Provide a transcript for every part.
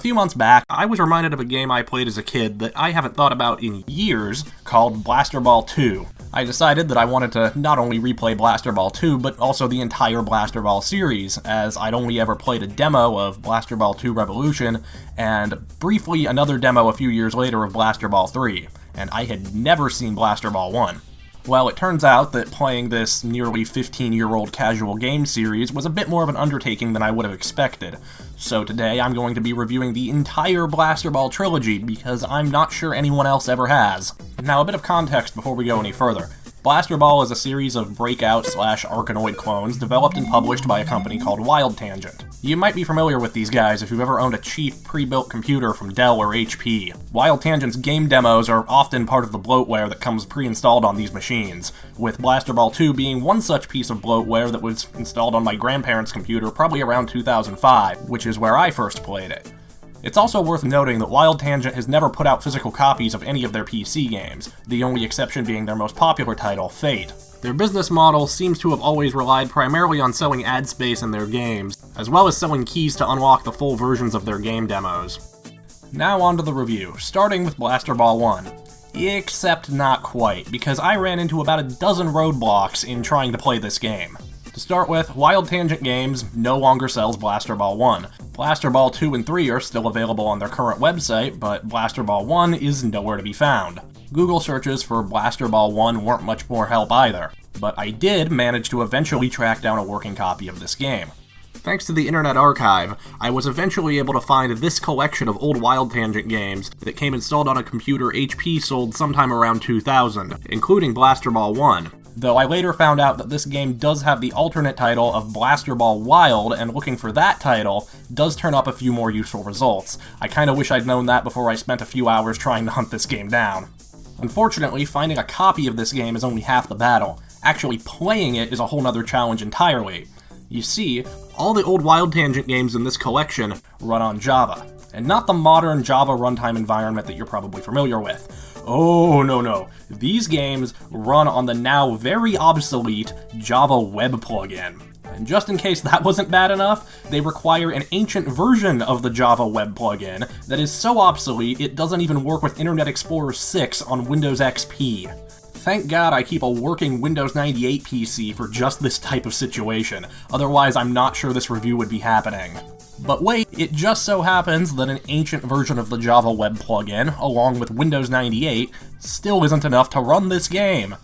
few months back, I was reminded of a game I played as a kid that I haven't thought about in years, called Blasterball 2. I decided that I wanted to not only replay Blasterball 2, but also the entire Blasterball series, as I'd only ever played a demo of Blasterball 2 Revolution, and briefly another demo a few years later of Blasterball 3, and I had never seen Blasterball 1. Well, it turns out that playing this nearly 15-year-old casual game series was a bit more of an undertaking than I would have expected. So today I'm going to be reviewing the entire Blasterball trilogy, because I'm not sure anyone else ever has. Now, a bit of context before we go any further. Blasterball is a series of Breakout/Arkanoid clones developed and published by a company called Wild Tangent. You might be familiar with these guys if you've ever owned a cheap, pre-built computer from Dell or HP. Wild Tangent's game demos are often part of the bloatware that comes pre-installed on these machines, with Blasterball 2 being one such piece of bloatware that was installed on my grandparents' computer probably around 2005, which is where I first played it. It's also worth noting that Wild Tangent has never put out physical copies of any of their PC games, the only exception being their most popular title, Fate. Their business model seems to have always relied primarily on selling ad space in their games, as well as selling keys to unlock the full versions of their game demos. Now on to the review, starting with Blasterball 1. Except not quite, because I ran into about a dozen roadblocks in trying to play this game. To start with, Wild Tangent Games no longer sells Blasterball 1. Blasterball 2 and 3 are still available on their current website, but Blasterball 1 is nowhere to be found. Google searches for Blasterball 1 weren't much more help either, but I did manage to eventually track down a working copy of this game. Thanks to the Internet Archive, I was eventually able to find this collection of old Wild Tangent games that came installed on a computer HP sold sometime around 2000, including Blasterball 1. Though I later found out that this game does have the alternate title of Blasterball Wild, and looking for that title does turn up a few more useful results. I kinda wish I'd known that before I spent a few hours trying to hunt this game down. Unfortunately, finding a copy of this game is only half the battle. Actually playing it is a whole nother challenge entirely. You see, all the old Wild Tangent games in this collection run on Java, and not the modern Java runtime environment that you're probably familiar with. Oh, no. These games run on the now very obsolete Java web plugin. And just in case that wasn't bad enough, they require an ancient version of the Java web plugin that is so obsolete it doesn't even work with Internet Explorer 6 on Windows XP. Thank God I keep a working Windows 98 PC for just this type of situation, otherwise I'm not sure this review would be happening. But wait, it just so happens that an ancient version of the Java web plugin, along with Windows 98, still isn't enough to run this game.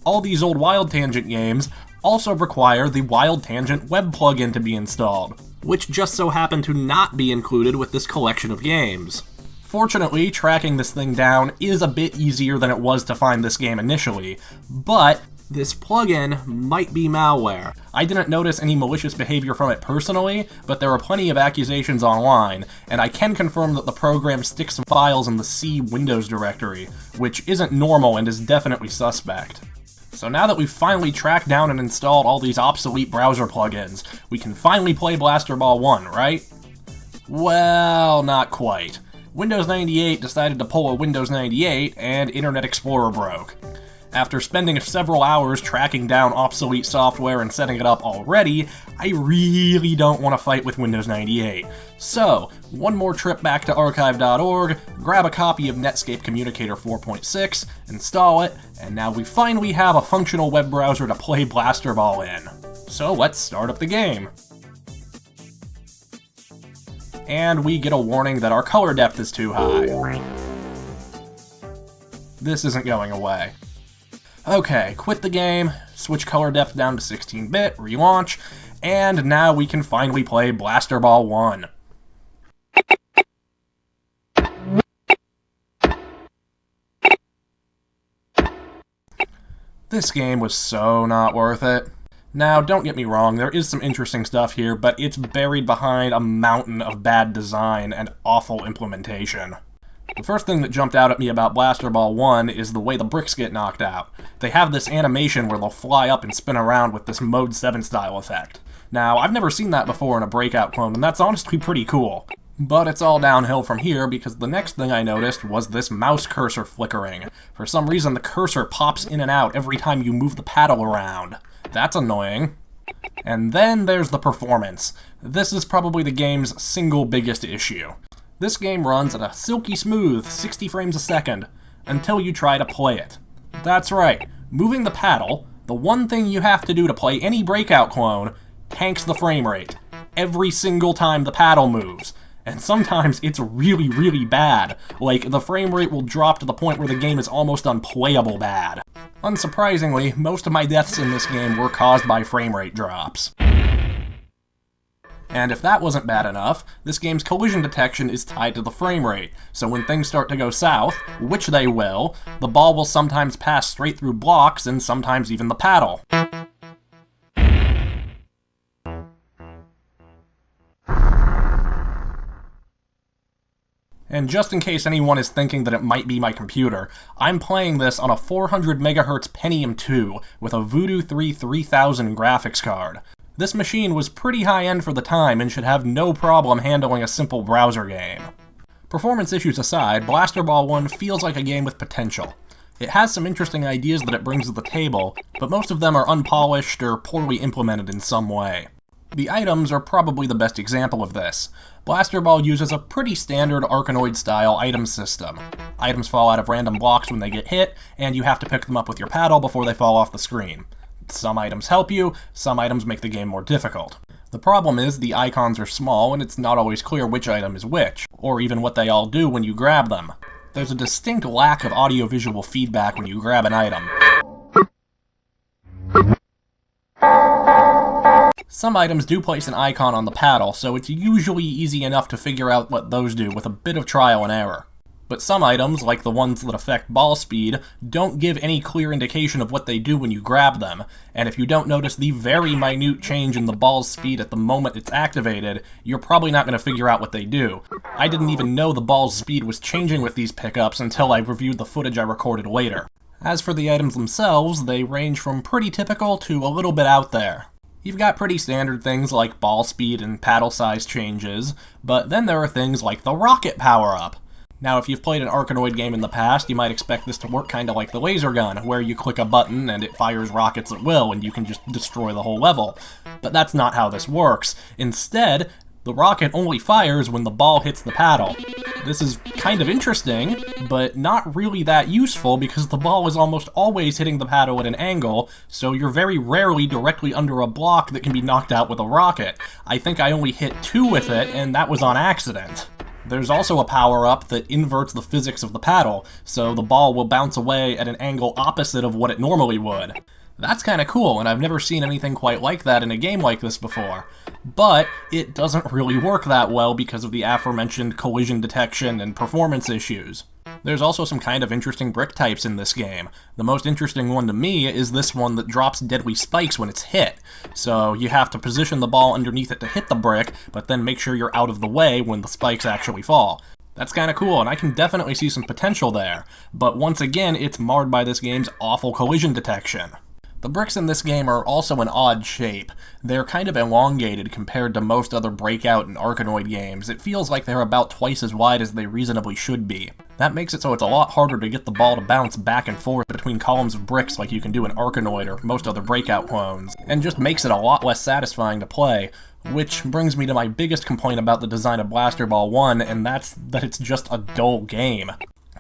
All these old Wild Tangent games also require the Wild Tangent web plugin to be installed, which just so happened to not be included with this collection of games. Fortunately, tracking this thing down is a bit easier than it was to find this game initially, but this plugin might be malware. I didn't notice any malicious behavior from it personally, but there are plenty of accusations online, and I can confirm that the program sticks some files in the C Windows directory, which isn't normal and is definitely suspect. So now that we've finally tracked down and installed all these obsolete browser plugins, we can finally play Blasterball 1, right? Well, not quite. Windows 98 decided to pull a Windows 98, and Internet Explorer broke. After spending several hours tracking down obsolete software and setting it up already, I really don't want to fight with Windows 98. So, one more trip back to archive.org, grab a copy of Netscape Communicator 4.6, install it, and now we finally have a functional web browser to play Blasterball in. So let's start up the game. And we get a warning that our color depth is too high. This isn't going away. Okay, quit the game, switch color depth down to 16-bit, relaunch, and now we can finally play Blasterball 1. This game was so not worth it. Now, don't get me wrong, there is some interesting stuff here, but it's buried behind a mountain of bad design and awful implementation. The first thing that jumped out at me about Blasterball 1 is the way the bricks get knocked out. They have this animation where they'll fly up and spin around with this Mode 7 style effect. Now, I've never seen that before in a Breakout clone, and that's honestly pretty cool. But it's all downhill from here, because the next thing I noticed was this mouse cursor flickering. For some reason, the cursor pops in and out every time you move the paddle around. That's annoying. And then there's the performance. This is probably the game's single biggest issue. This game runs at a silky smooth 60 frames a second, until you try to play it. That's right, moving the paddle, the one thing you have to do to play any Breakout clone, tanks the frame rate. Every single time the paddle moves. And sometimes it's really, really bad. Like, the frame rate will drop to the point where the game is almost unplayable bad. Unsurprisingly, most of my deaths in this game were caused by frame rate drops. And if that wasn't bad enough, this game's collision detection is tied to the frame rate, so when things start to go south, which they will, the ball will sometimes pass straight through blocks and sometimes even the paddle. And just in case anyone is thinking that it might be my computer, I'm playing this on a 400 MHz Pentium 2 with a Voodoo 3 3000 graphics card. This machine was pretty high-end for the time and should have no problem handling a simple browser game. Performance issues aside, Blasterball 1 feels like a game with potential. It has some interesting ideas that it brings to the table, but most of them are unpolished or poorly implemented in some way. The items are probably the best example of this. Blasterball uses a pretty standard Arkanoid-style item system. Items fall out of random blocks when they get hit, and you have to pick them up with your paddle before they fall off the screen. Some items help you, some items make the game more difficult. The problem is the icons are small and it's not always clear which item is which, or even what they all do when you grab them. There's a distinct lack of audio-visual feedback when you grab an item. Some items do place an icon on the paddle, so it's usually easy enough to figure out what those do with a bit of trial and error. But some items, like the ones that affect ball speed, don't give any clear indication of what they do when you grab them, and if you don't notice the very minute change in the ball's speed at the moment it's activated, you're probably not going to figure out what they do. I didn't even know the ball's speed was changing with these pickups until I reviewed the footage I recorded later. As for the items themselves, they range from pretty typical to a little bit out there. You've got pretty standard things like ball speed and paddle size changes, but then there are things like the rocket power-up. Now, if you've played an Arkanoid game in the past, you might expect this to work kinda like the laser gun, where you click a button and it fires rockets at will and you can just destroy the whole level. But that's not how this works. Instead, the rocket only fires when the ball hits the paddle. This is kind of interesting, but not really that useful because the ball is almost always hitting the paddle at an angle, so you're very rarely directly under a block that can be knocked out with a rocket. I think I only hit 2 with it, and that was on accident. There's also a power-up that inverts the physics of the paddle, so the ball will bounce away at an angle opposite of what it normally would. That's kinda cool, and I've never seen anything quite like that in a game like this before. But it doesn't really work that well because of the aforementioned collision detection and performance issues. There's also some kind of interesting brick types in this game. The most interesting one to me is this one that drops deadly spikes when it's hit. So you have to position the ball underneath it to hit the brick, but then make sure you're out of the way when the spikes actually fall. That's kinda cool, and I can definitely see some potential there. But once again, it's marred by this game's awful collision detection. The bricks in this game are also an odd shape. They're kind of elongated compared to most other Breakout and Arkanoid games. It feels like they're about twice as wide as they reasonably should be. That makes it so it's a lot harder to get the ball to bounce back and forth between columns of bricks like you can do in Arkanoid or most other Breakout clones, and just makes it a lot less satisfying to play. Which brings me to my biggest complaint about the design of Blasterball 1, and that's that it's just a dull game.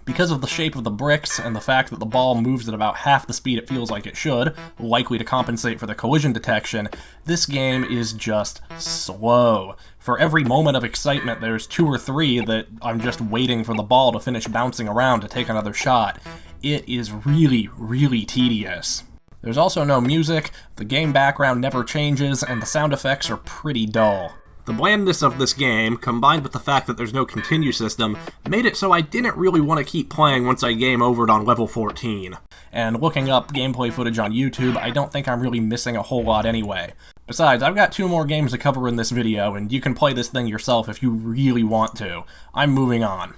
Because of the shape of the bricks and the fact that the ball moves at about half the speed it feels like it should, likely to compensate for the collision detection, this game is just slow. For every moment of excitement, there's 2 or 3 that I'm just waiting for the ball to finish bouncing around to take another shot. It is really, really tedious. There's also no music, the game background never changes, and the sound effects are pretty dull. The blandness of this game, combined with the fact that there's no continue system, made it so I didn't really want to keep playing once I game overed on level 14. And looking up gameplay footage on YouTube, I don't think I'm really missing a whole lot anyway. Besides, I've got 2 more games to cover in this video, and you can play this thing yourself if you really want to. I'm moving on.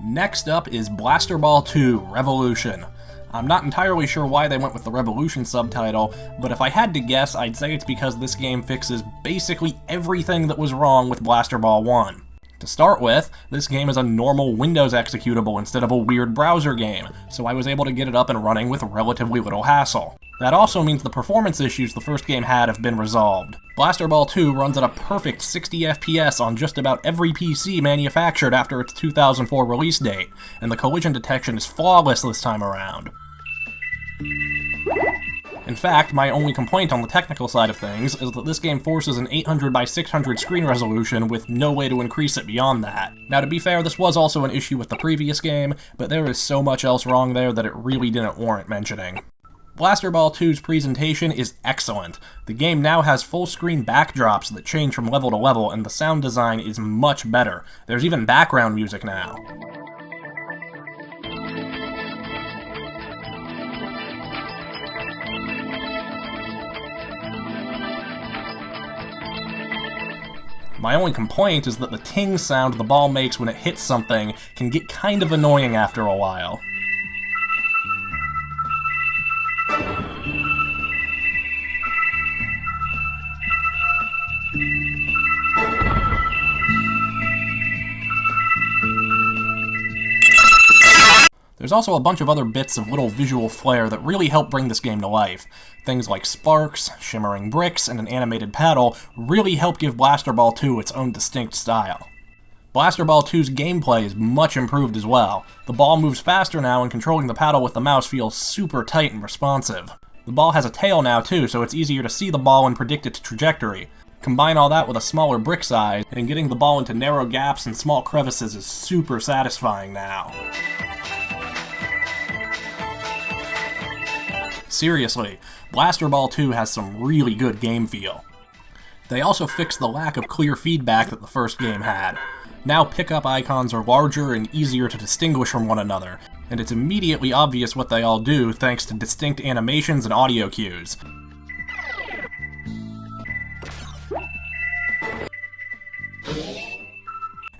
Next up is Blasterball 2 Revolution. I'm not entirely sure why they went with the Revolution subtitle, but if I had to guess, I'd say it's because this game fixes basically everything that was wrong with Blasterball 1. To start with, this game is a normal Windows executable instead of a weird browser game, so I was able to get it up and running with relatively little hassle. That also means the performance issues the first game had have been resolved. Blasterball 2 runs at a perfect 60 FPS on just about every PC manufactured after its 2004 release date, and the collision detection is flawless this time around. In fact, my only complaint on the technical side of things is that this game forces an 800 by 600 screen resolution with no way to increase it beyond that. Now, to be fair, this was also an issue with the previous game, but there is so much else wrong there that it really didn't warrant mentioning. Blasterball 2's presentation is excellent. The game now has full-screen backdrops that change from level to level, and the sound design is much better. There's even background music now. My only complaint is that the ting sound the ball makes when it hits something can get kind of annoying after a while. There's also a bunch of other bits of little visual flair that really help bring this game to life. Things like sparks, shimmering bricks, and an animated paddle really help give Blasterball 2 its own distinct style. Blasterball 2's gameplay is much improved as well. The ball moves faster now, and controlling the paddle with the mouse feels super tight and responsive. The ball has a tail now too, so it's easier to see the ball and predict its trajectory. Combine all that with a smaller brick size, and getting the ball into narrow gaps and small crevices is super satisfying now. Seriously, Blasterball 2 has some really good game feel. They also fixed the lack of clear feedback that the first game had. Now pickup icons are larger and easier to distinguish from one another, and it's immediately obvious what they all do thanks to distinct animations and audio cues.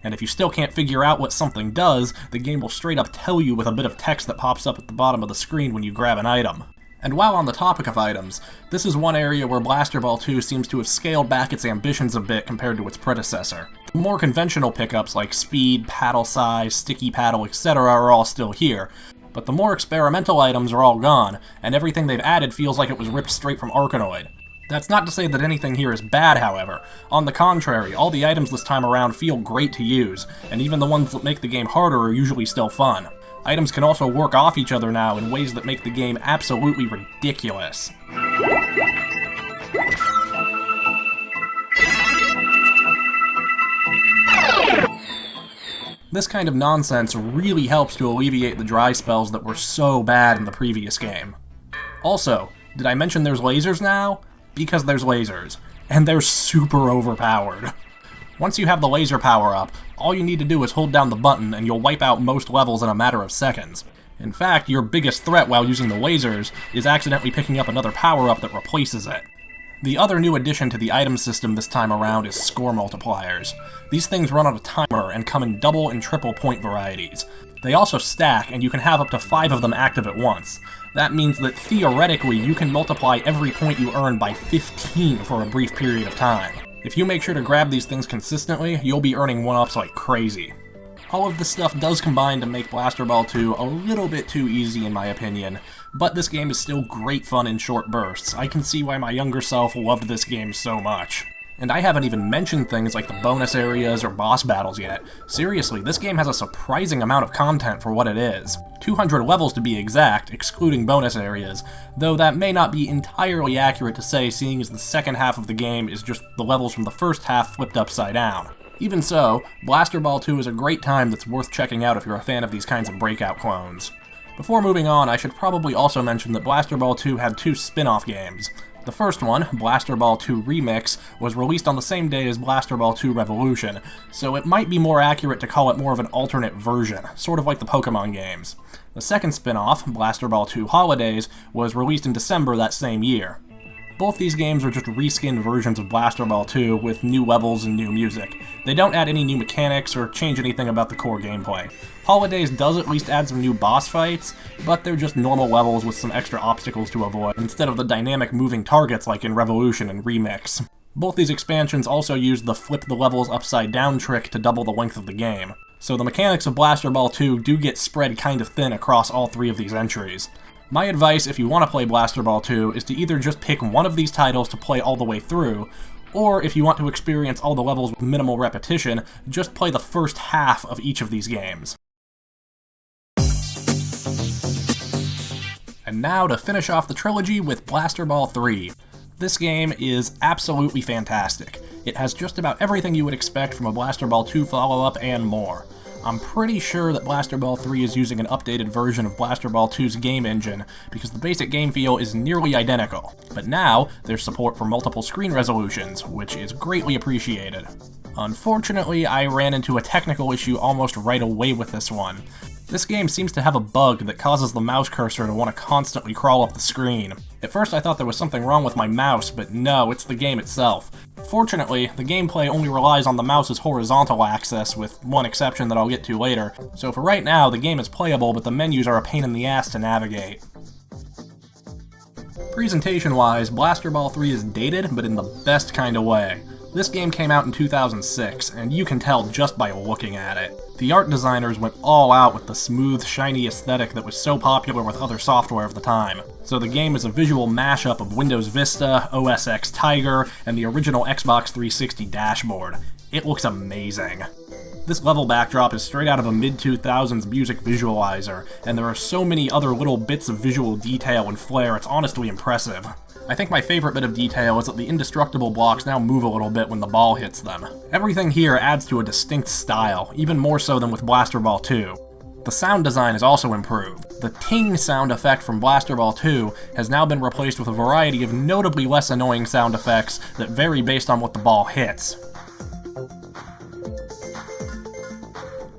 And if you still can't figure out what something does, the game will straight up tell you with a bit of text that pops up at the bottom of the screen when you grab an item. And while on the topic of items, this is one area where Blasterball 2 seems to have scaled back its ambitions a bit compared to its predecessor. The more conventional pickups like speed, paddle size, sticky paddle, etc. are all still here, but the more experimental items are all gone, and everything they've added feels like it was ripped straight from Arkanoid. That's not to say that anything here is bad, however. On the contrary, all the items this time around feel great to use, and even the ones that make the game harder are usually still fun. Items can also work off each other now in ways that make the game absolutely ridiculous. This kind of nonsense really helps to alleviate the dry spells that were so bad in the previous game. Also, did I mention there's lasers now? Because there's lasers, and they're super overpowered. Once you have the laser power up, all you need to do is hold down the button and you'll wipe out most levels in a matter of seconds. In fact, your biggest threat while using the lasers is accidentally picking up another power-up that replaces it. The other new addition to the item system this time around is score multipliers. These things run on a timer and come in double and triple point varieties. They also stack, and you can have up to 5 of them active at once. That means that theoretically you can multiply every point you earn by 15 for a brief period of time. If you make sure to grab these things consistently, you'll be earning 1-ups like crazy. All of this stuff does combine to make Blasterball 2 a little bit too easy in my opinion, but this game is still great fun in short bursts. I can see why my younger self loved this game so much. And I haven't even mentioned things like the bonus areas or boss battles yet. Seriously, this game has a surprising amount of content for what it is. 200 levels to be exact, excluding bonus areas, though that may not be entirely accurate to say seeing as the second half of the game is just the levels from the first half flipped upside down. Even so, Blasterball 2 is a great time that's worth checking out if you're a fan of these kinds of Breakout clones. Before moving on, I should probably also mention that Blasterball 2 had 2 spin-off games. The first one, Blasterball 2 Remix, was released on the same day as Blasterball 2 Revolution, so it might be more accurate to call it more of an alternate version, sort of like the Pokemon games. The second spin-off, Blasterball 2 Holidays, was released in December that same year. Both these games are just reskinned versions of Blasterball 2 with new levels and new music. They don't add any new mechanics or change anything about the core gameplay. Holidays does at least add some new boss fights, but they're just normal levels with some extra obstacles to avoid, instead of the dynamic moving targets like in Revolution and Remix. Both these expansions also used the flip the levels upside down trick to double the length of the game, so the mechanics of Blasterball 2 do get spread kind of thin across all 3 of these entries. My advice if you want to play Blasterball 2 is to either just pick one of these titles to play all the way through, or if you want to experience all the levels with minimal repetition, just play the first half of each of these games. And now to finish off the trilogy with Blasterball 3. This game is absolutely fantastic. It has just about everything you would expect from a Blasterball 2 follow-up and more. I'm pretty sure that Blasterball 3 is using an updated version of Blasterball 2's game engine, because the basic game feel is nearly identical. But now, there's support for multiple screen resolutions, which is greatly appreciated. Unfortunately, I ran into a technical issue almost right away with this one. This game seems to have a bug that causes the mouse cursor to want to constantly crawl up the screen. At first I thought there was something wrong with my mouse, but no, it's the game itself. Fortunately, the gameplay only relies on the mouse's horizontal axis, with one exception that I'll get to later, so for right now the game is playable, but the menus are a pain in the ass to navigate. Presentation-wise, Blasterball 3 is dated, but in the best kind of way. This game came out in 2006, and you can tell just by looking at it. The art designers went all out with the smooth, shiny aesthetic that was so popular with other software of the time. So the game is a visual mashup of Windows Vista, OS X Tiger, and the original Xbox 360 dashboard. It looks amazing. This level backdrop is straight out of a mid-2000s music visualizer, and there are so many other little bits of visual detail and flair, it's honestly impressive. I think my favorite bit of detail is that the indestructible blocks now move a little bit when the ball hits them. Everything here adds to a distinct style, even more so than with Blasterball 2. The sound design is also improved. The ting sound effect from Blasterball 2 has now been replaced with a variety of notably less annoying sound effects that vary based on what the ball hits.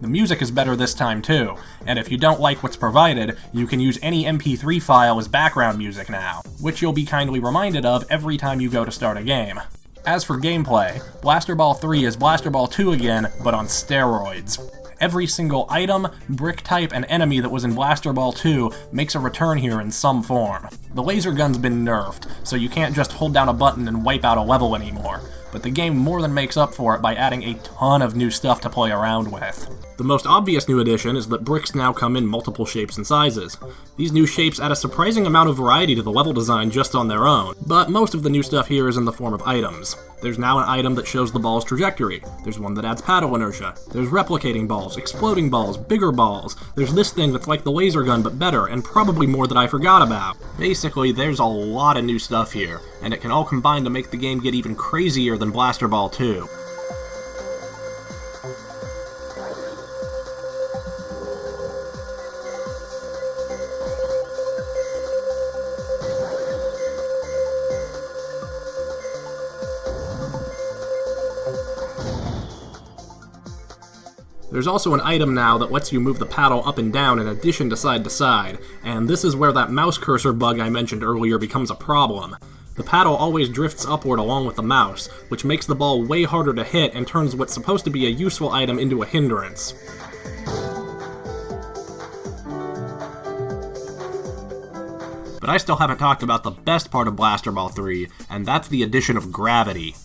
The music is better this time too, and if you don't like what's provided, you can use any MP3 file as background music now, which you'll be kindly reminded of every time you go to start a game. As for gameplay, Blasterball 3 is Blasterball 2 again, but on steroids. Every single item, brick type, and enemy that was in Blasterball 2 makes a return here in some form. The laser gun's been nerfed, so you can't just hold down a button and wipe out a level anymore, but the game more than makes up for it by adding a ton of new stuff to play around with. The most obvious new addition is that bricks now come in multiple shapes and sizes. These new shapes add a surprising amount of variety to the level design just on their own, but most of the new stuff here is in the form of items. There's now an item that shows the ball's trajectory, there's one that adds paddle inertia, there's replicating balls, exploding balls, bigger balls, there's this thing that's like the laser gun but better, and probably more that I forgot about. Basically, there's a lot of new stuff here, and it can all combine to make the game get even crazier than Blasterball 2. There's also an item now that lets you move the paddle up and down in addition to side, and this is where that mouse cursor bug I mentioned earlier becomes a problem. The paddle always drifts upward along with the mouse, which makes the ball way harder to hit and turns what's supposed to be a useful item into a hindrance. But I still haven't talked about the best part of Blasterball 3, and that's the addition of gravity.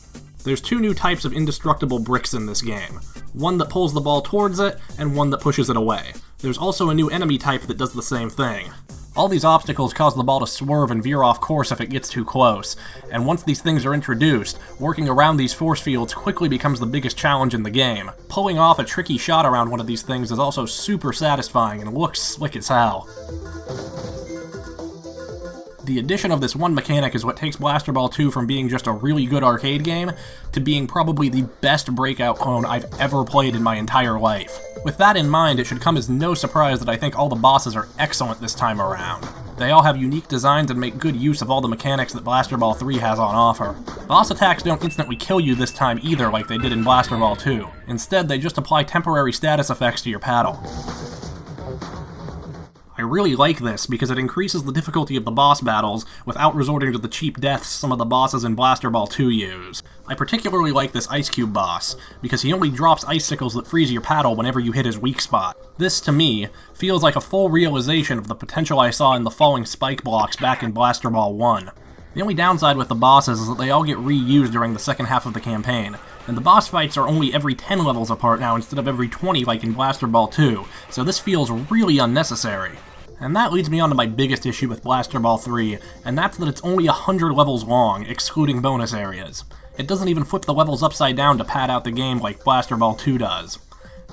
There's two new types of indestructible bricks in this game. One that pulls the ball towards it, and one that pushes it away. There's also a new enemy type that does the same thing. All these obstacles cause the ball to swerve and veer off course if it gets too close, and once these things are introduced, working around these force fields quickly becomes the biggest challenge in the game. Pulling off a tricky shot around one of these things is also super satisfying and looks slick as hell. The addition of this one mechanic is what takes Blasterball 2 from being just a really good arcade game to being probably the best Breakout clone I've ever played in my entire life. With that in mind, it should come as no surprise that I think all the bosses are excellent this time around. They all have unique designs and make good use of all the mechanics that Blasterball 3 has on offer. Boss attacks don't instantly kill you this time either like they did in Blasterball 2. Instead, they just apply temporary status effects to your paddle. I really like this because it increases the difficulty of the boss battles without resorting to the cheap deaths some of the bosses in Blasterball 2 use. I particularly like this Ice Cube boss, because he only drops icicles that freeze your paddle whenever you hit his weak spot. This, to me, feels like a full realization of the potential I saw in the falling spike blocks back in Blasterball 1. The only downside with the bosses is that they all get reused during the second half of the campaign, and the boss fights are only every 10 levels apart now instead of every 20 like in Blasterball 2, so this feels really unnecessary. And that leads me on to my biggest issue with Blasterball 3, and that's that it's only 100 levels long, excluding bonus areas. It doesn't even flip the levels upside down to pad out the game like Blasterball 2 does.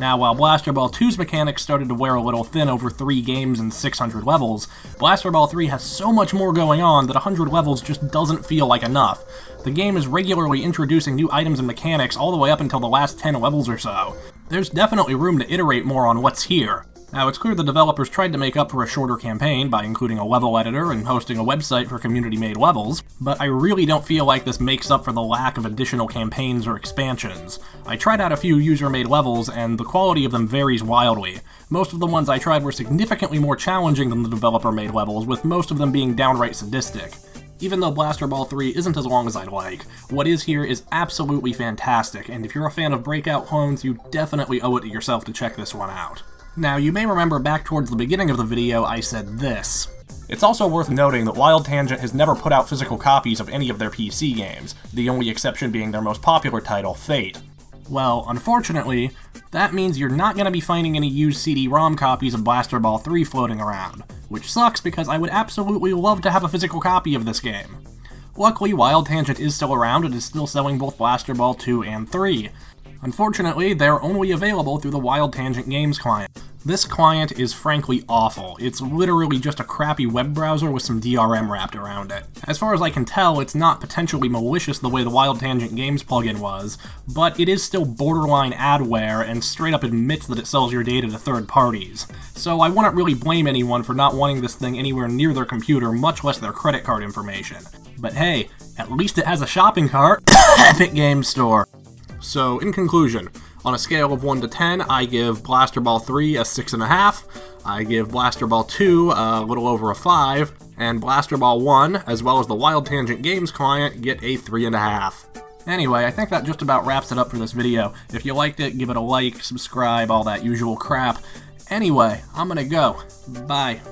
Now, while Blasterball 2's mechanics started to wear a little thin over 3 games and 600 levels, Blasterball 3 has so much more going on that 100 levels just doesn't feel like enough. The game is regularly introducing new items and mechanics all the way up until the last 10 levels or so. There's definitely room to iterate more on what's here. Now, it's clear the developers tried to make up for a shorter campaign by including a level editor and hosting a website for community-made levels, but I really don't feel like this makes up for the lack of additional campaigns or expansions. I tried out a few user-made levels, and the quality of them varies wildly. Most of the ones I tried were significantly more challenging than the developer-made levels, with most of them being downright sadistic. Even though Blasterball 3 isn't as long as I'd like, what is here is absolutely fantastic, and if you're a fan of Breakout clones, you definitely owe it to yourself to check this one out. Now, you may remember back towards the beginning of the video I said this. It's also worth noting that Wild Tangent has never put out physical copies of any of their PC games, the only exception being their most popular title, Fate. Well, unfortunately, that means you're not going to be finding any used CD-ROM copies of Blasterball 3 floating around, which sucks because I would absolutely love to have a physical copy of this game. Luckily, Wild Tangent is still around and is still selling both Blasterball 2 and 3. Unfortunately, they're only available through the Wild Tangent Games client. This client is frankly awful. It's literally just a crappy web browser with some DRM wrapped around it. As far as I can tell, it's not potentially malicious the way the Wild Tangent Games plugin was, but it is still borderline adware and straight up admits that it sells your data to third parties. So I wouldn't really blame anyone for not wanting this thing anywhere near their computer, much less their credit card information. But hey, at least it has a shopping cart! Epic Games Store! So, in conclusion, on a scale of 1 to 10, I give Blasterball 3 a 6.5, I give Blasterball 2 a little over a 5, and Blasterball 1, as well as the Wild Tangent Games client, get a 3.5. Anyway, I think that just about wraps it up for this video. If you liked it, give it a like, subscribe, all that usual crap. Anyway, I'm gonna go. Bye.